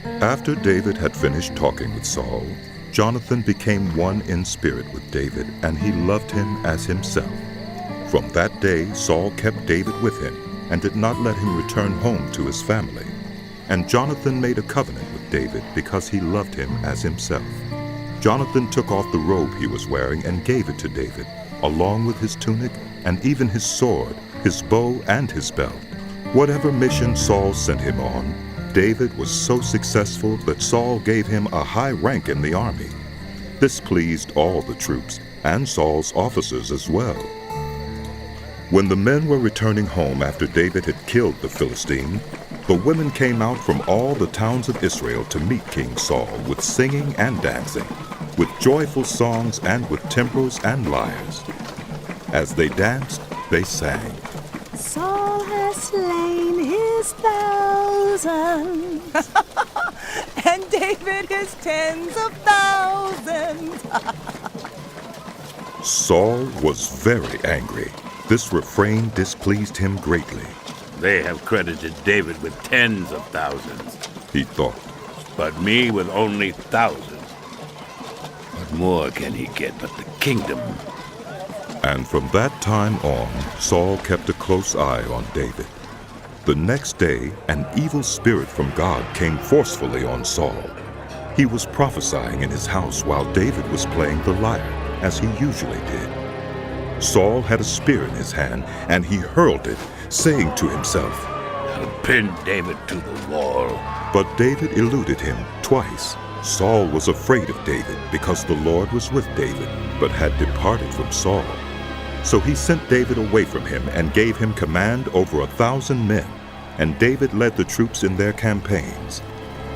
After David had finished talking with Saul, Jonathan became one in spirit with David, and he loved him as himself. From that day, Saul kept David with him and did not let him return home to his family. And Jonathan made a covenant with David because he loved him as himself. Jonathan took off the robe he was wearing and gave it to David, along with his tunic and even his sword, his bow, and his belt. Whatever mission Saul sent him on, David was so successful that Saul gave him a high rank in the army. This pleased all the troops and Saul's officers as well. When the men were returning home after David had killed the Philistine, the women came out from all the towns of Israel to meet King Saul with singing and dancing, with joyful songs and with timbrels and lyres. As they danced, they sang, Saul has slain his thousands, and David his tens of thousands. Saul was very angry. This refrain displeased him greatly. They have credited David with tens of thousands, He thought. but me with only thousands. What more can he get but the kingdom? And from that time on, Saul kept a close eye on David. The next day, an evil spirit from God came forcefully on Saul. He was prophesying in his house while David was playing the lyre, as he usually did. Saul had a spear in his hand, and he hurled it, saying to himself, I'll pin David to the wall. But David eluded him twice. Saul was afraid of David because the Lord was with David, but had departed from Saul. So he sent David away from him and gave him command over 1,000 men, and David led the troops in their campaigns.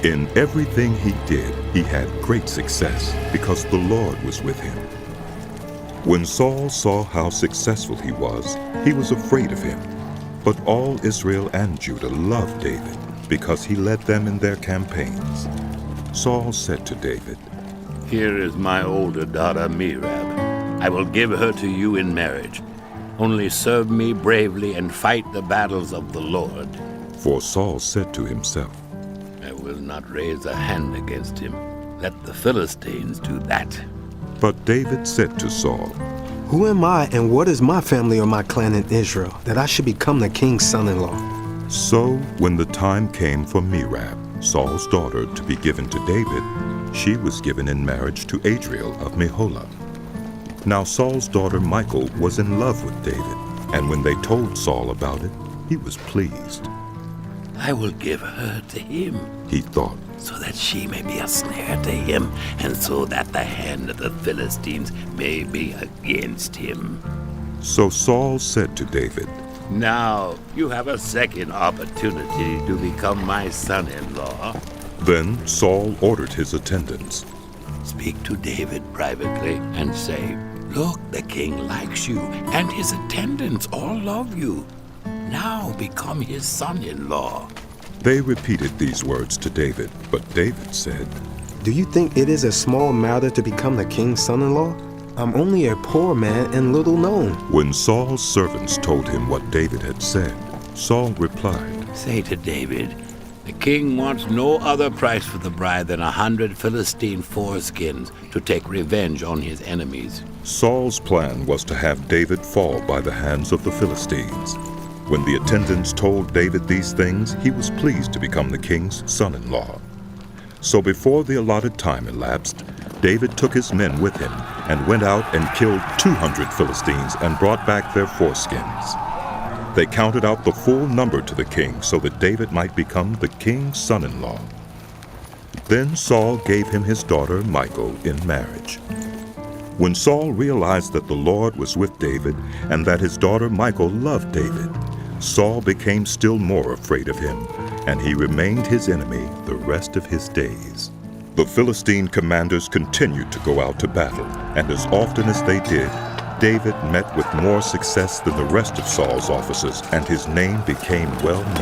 In everything he did, he had great success because the Lord was with him. When Saul saw how successful he was afraid of him. But all Israel and Judah loved David because he led them in their campaigns. Saul said to David, Here is my older daughter Merab. I will give her to you in marriage. Only serve me bravely and fight the battles of the Lord. For Saul said to himself, I will not raise a hand against him. Let the Philistines do that. But David said to Saul, Who am I and what is my family or my clan in Israel, that I should become the king's son-in-law? So when the time came for Merab, Saul's daughter, to be given to David, she was given in marriage to Adriel of Meholah. Now Saul's daughter Michal was in love with David, and when they told Saul about it, he was pleased. I will give her to him, He thought, so that she may be a snare to him, and so that the hand of the Philistines may be against him. So Saul said to David, Now you have a second opportunity to become my son-in-law. Then Saul ordered his attendants, Speak to David privately and say, Look, the king likes you, and his attendants all love you. Now become his son-in-law. They repeated these words to David, but David said, Do you think it is a small matter to become the king's son-in-law? I'm only a poor man and little known. When Saul's servants told him what David had said, Saul replied, Say to David, the king wants no other price for the bride than 100 Philistine foreskins to take revenge on his enemies. Saul's plan was to have David fall by the hands of the Philistines. When the attendants told David these things, he was pleased to become the king's son-in-law. So before the allotted time elapsed, David took his men with him and went out and killed 200 Philistines and brought back their foreskins. They counted out the full number to the king so that David might become the king's son-in-law. Then Saul gave him his daughter Michal in marriage. When Saul realized that the Lord was with David and that his daughter Michal loved David, Saul became still more afraid of him, and he remained his enemy the rest of his days. The Philistine commanders continued to go out to battle, and as often as they did, David met with more success than the rest of Saul's officers, and his name became well